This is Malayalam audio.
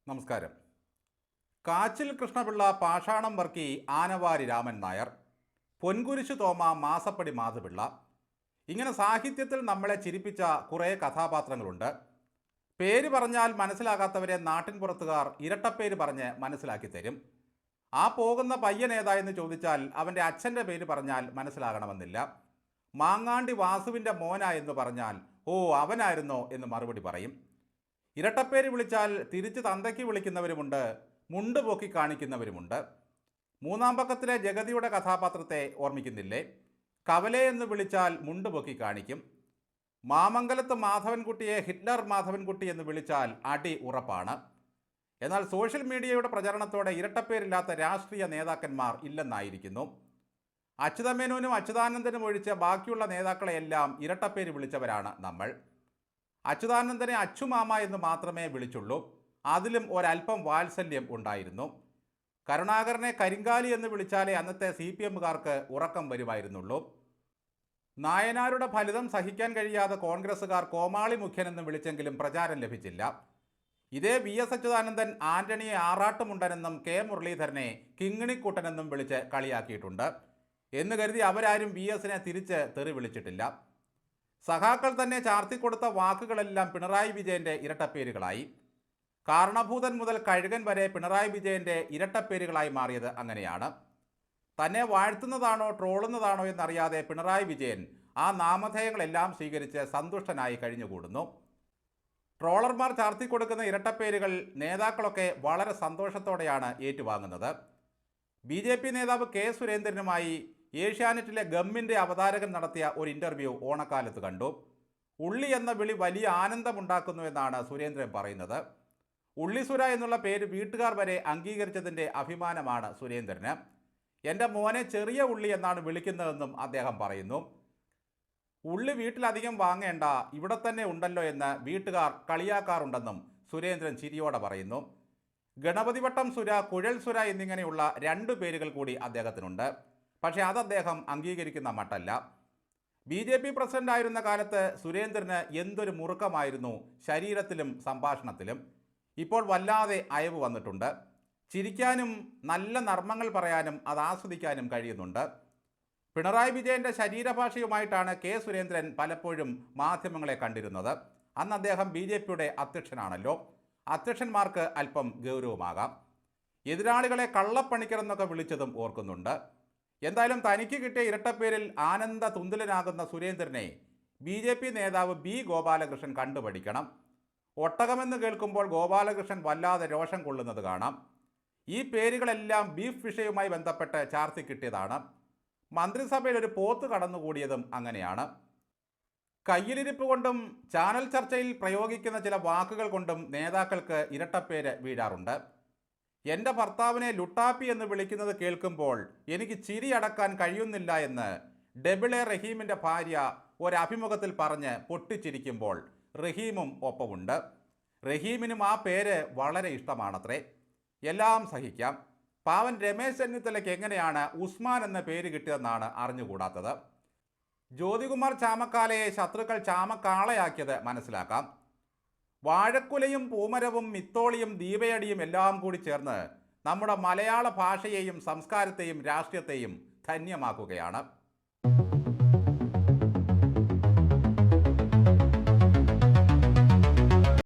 നമസ്കാരം. കാച്ചിൽ കൃഷ്ണപിള്ള, പാഷാണം വർക്കി, ആനവാരി രാമൻ നായർ, പൊൻകുരിശു തോമ, മാസപ്പടി മാധുപിള്ള, ഇങ്ങനെ സാഹിത്യത്തിൽ നമ്മളെ ചിരിപ്പിച്ച കുറേ കഥാപാത്രങ്ങളുണ്ട്. പേര് പറഞ്ഞാൽ മനസ്സിലാകാത്തവരെ നാട്ടിൻപുറത്തുകാർ ഇരട്ടപ്പേര് പറഞ്ഞ് മനസ്സിലാക്കി തരും. ആ പോകുന്ന പയ്യൻ ഏതായെന്ന് ചോദിച്ചാൽ അവൻ്റെ അച്ഛൻ്റെ പേര് പറഞ്ഞാൽ മനസ്സിലാകണമെന്നില്ല. മാങ്ങാണ്ടി വാസുവിൻ്റെ മോന എന്ന് പറഞ്ഞാൽ ഓ അവനായിരുന്നോ എന്ന് മറുപടി പറയും. ഇരട്ടപ്പേര് വിളിച്ചാൽ തിരിച്ച് തന്തയ്ക്ക് വിളിക്കുന്നവരുമുണ്ട്, മുണ്ട് പൊക്കി കാണിക്കുന്നവരുമുണ്ട്. മൂന്നാം പക്കത്തിലെ ജഗതിയുടെ കഥാപാത്രത്തെ ഓർമ്മിക്കുന്നില്ലേ? കവലെ എന്ന് വിളിച്ചാൽ മുണ്ട് പൊക്കി കാണിക്കും. മാമംഗലത്ത് മാധവൻകുട്ടിയെ ഹിറ്റ്ലർ മാധവൻകുട്ടി എന്ന് വിളിച്ചാൽ അടി ഉറപ്പാണ്. എന്നാൽ സോഷ്യൽ മീഡിയയുടെ പ്രചരണത്തോടെ ഇരട്ടപ്പേരില്ലാത്ത രാഷ്ട്രീയ നേതാക്കന്മാർ ഇല്ലെന്നായിരിക്കുന്നു. അച്യുതമേനോനും അച്യുതാനന്ദനും ഒഴിച്ച് ബാക്കിയുള്ള നേതാക്കളെയെല്ലാം ഇരട്ടപ്പേര് വിളിച്ചവരാണ് നമ്മൾ. അച്യുതാനന്ദനെ അച്ചുമാമ എന്ന് മാത്രമേ വിളിച്ചുള്ളൂ. അതിലും ഒരല്പം വാത്സല്യം ഉണ്ടായിരുന്നു. കരുണാകരനെ കരിങ്കാലി എന്ന് വിളിച്ചാലേ അന്നത്തെ CPMകാർക്ക് ഉറക്കം വരുമായിരുന്നുള്ളൂ. നായനാരുടെ ഫലിതം സഹിക്കാൻ കഴിയാതെ കോൺഗ്രസ്സുകാർ കോമാളി മുഖ്യനെന്ന് വിളിച്ചെങ്കിലും പ്രചാരം ലഭിച്ചില്ല. ഇതേ VS അച്യുതാനന്ദൻ ആന്റണിയെ ആറാട്ടുമുണ്ടനെന്നും K മുരളീധരനെ കിങ്ങിണിക്കുട്ടനെന്നും വിളിച്ച് കളിയാക്കിയിട്ടുണ്ട്. എന്ന് കരുതി അവരാരും VSനെ തിരിച്ച് തെറി വിളിച്ചിട്ടില്ല. സഖാക്കൾ തന്നെ ചാർത്തിക്കൊടുത്ത വാക്കുകളെല്ലാം പിണറായി വിജയൻ്റെ ഇരട്ടപ്പേരുകളായി. കാരണഭൂതൻ മുതൽ കഴുകൻ വരെ പിണറായി വിജയൻ്റെ ഇരട്ടപ്പേരുകളായി മാറിയത് അങ്ങനെയാണ്. തന്നെ വാഴ്ത്തുന്നതാണോ ട്രോളുന്നതാണോ എന്നറിയാതെ പിണറായി വിജയൻ ആ നാമധേയങ്ങളെല്ലാം സ്വീകരിച്ച് സന്തുഷ്ടനായി കഴിഞ്ഞുകൂടുന്നു. ട്രോളർമാർ ചാർത്തിക്കൊടുക്കുന്ന ഇരട്ടപ്പേരുകൾ നേതാക്കളൊക്കെ വളരെ സന്തോഷത്തോടെയാണ് ഏറ്റുവാങ്ങുന്നത്. BJP നേതാവ് K സുരേന്ദ്രനുമായി ഏഷ്യാനെറ്റിലെ ഗമ്മിൻ്റെ അവതാരകൻ നടത്തിയ ഒരു ഇൻ്റർവ്യൂ ഓണക്കാലത്ത് കണ്ടു. ഉള്ളി എന്ന വിളി വലിയ ആനന്ദമുണ്ടാക്കുന്നു എന്നാണ് സുരേന്ദ്രൻ പറയുന്നത്. ഉള്ളിസുര എന്നുള്ള പേര് വീട്ടുകാർ വരെ അംഗീകരിച്ചതിൻ്റെ അഭിമാനമാണ് സുരേന്ദ്രന്. എൻ്റെ മോനെ ചെറിയ ഉള്ളി എന്നാണ് വിളിക്കുന്നതെന്നും അദ്ദേഹം പറയുന്നു. ഉള്ളി വീട്ടിലധികം വാങ്ങേണ്ട, ഇവിടെ തന്നെ ഉണ്ടല്ലോ എന്ന് വീട്ടുകാർ കളിയാക്കാറുണ്ടെന്നും സുരേന്ദ്രൻ ചിരിയോടെ പറയുന്നു. ഗണപതിവട്ടം സുര, കുഴൽ സുര എന്നിങ്ങനെയുള്ള 2 പേരുകൾ കൂടി അദ്ദേഹത്തിനുണ്ട്. പക്ഷേ അത് അദ്ദേഹം അംഗീകരിക്കുന്ന മട്ടല്ല. BJP പ്രസിഡൻ്റായിരുന്ന കാലത്ത് സുരേന്ദ്രന് എന്തൊരു മുറുക്കമായിരുന്നു ശരീരത്തിലും സംഭാഷണത്തിലും. ഇപ്പോൾ വല്ലാതെ അയവ് വന്നിട്ടുണ്ട്. ചിരിക്കാനും നല്ല നർമ്മങ്ങൾ പറയാനും അത് ആസ്വദിക്കാനും കഴിയുന്നുണ്ട്. പിണറായി വിജയൻ്റെ ശരീരഭാഷയുമായിട്ടാണ് K സുരേന്ദ്രൻ പലപ്പോഴും മാധ്യമങ്ങളെ കണ്ടിരുന്നത്. അന്ന് അദ്ദേഹം BJPയുടെ അധ്യക്ഷനാണല്ലോ. അധ്യക്ഷന്മാർക്ക് അല്പം ഗൗരവമാകാം. എതിരാളികളെ കള്ളപ്പണിക്കരെന്നൊക്കെ വിളിച്ചതും ഓർക്കുന്നുണ്ട്. എന്തായാലും തനിക്ക് കിട്ടിയ ഇരട്ടപ്പേരിൽ ആനന്ദ തുന്തുലനാകുന്ന സുരേന്ദ്രനെ BJP നേതാവ് B ഗോപാലകൃഷ്ണൻ കണ്ടുപഠിക്കണം. ഒട്ടകമെന്ന് കേൾക്കുമ്പോൾ ഗോപാലകൃഷ്ണൻ വല്ലാതെ രോഷം കൊള്ളുന്നത് കാണാം. ഈ പേരുകളെല്ലാം ബീഫ് വിഷയവുമായി ബന്ധപ്പെട്ട് ചാർത്തി കിട്ടിയതാണ്. മന്ത്രിസഭയിൽ ഒരു പോത്ത് കടന്നുകൂടിയതും അങ്ങനെയാണ്. കയ്യിലിരിപ്പ് കൊണ്ടും ചാനൽ ചർച്ചയിൽ പ്രയോഗിക്കുന്ന ചില വാക്കുകൾ കൊണ്ടും നേതാക്കൾക്ക് ഇരട്ടപ്പേര് വീഴാറുണ്ട്. എൻ്റെ ഭർത്താവിനെ ലുട്ടാപ്പി എന്ന് വിളിക്കുന്നത് കേൾക്കുമ്പോൾ എനിക്ക് ചിരി അടക്കാൻ കഴിയുന്നില്ല എന്ന് ഡെബിളെ റഹീമിൻ്റെ ഭാര്യ ഒരഭിമുഖത്തിൽ പറഞ്ഞ് പൊട്ടിച്ചിരിക്കുമ്പോൾ റഹീമും ഒപ്പമുണ്ട്. റഹീമിനും ആ പേര് വളരെ ഇഷ്ടമാണത്രേ. എല്ലാം സഹിക്കാം. പാവൻ രമേശ് ചെന്നിത്തലയ്ക്ക് എങ്ങനെയാണ് ഉസ്മാൻ എന്ന പേര് കിട്ടിയതെന്നാണ് അറിഞ്ഞുകൂടാത്തത്. ജ്യോതികുമാർ ചാമക്കാലയെ ശത്രുക്കൾ ചാമക്കാളയാക്കിയത് മനസ്സിലാക്കാം. വാഴക്കുലയും പൂമരവും മിത്തോളിയും ദീപയടിയും എല്ലാം കൂടി ചേർന്ന് നമ്മുടെ മലയാള ഭാഷയെയും സംസ്കാരത്തെയും രാഷ്ട്രീയത്തെയും ധന്യമാക്കുകയാണ്.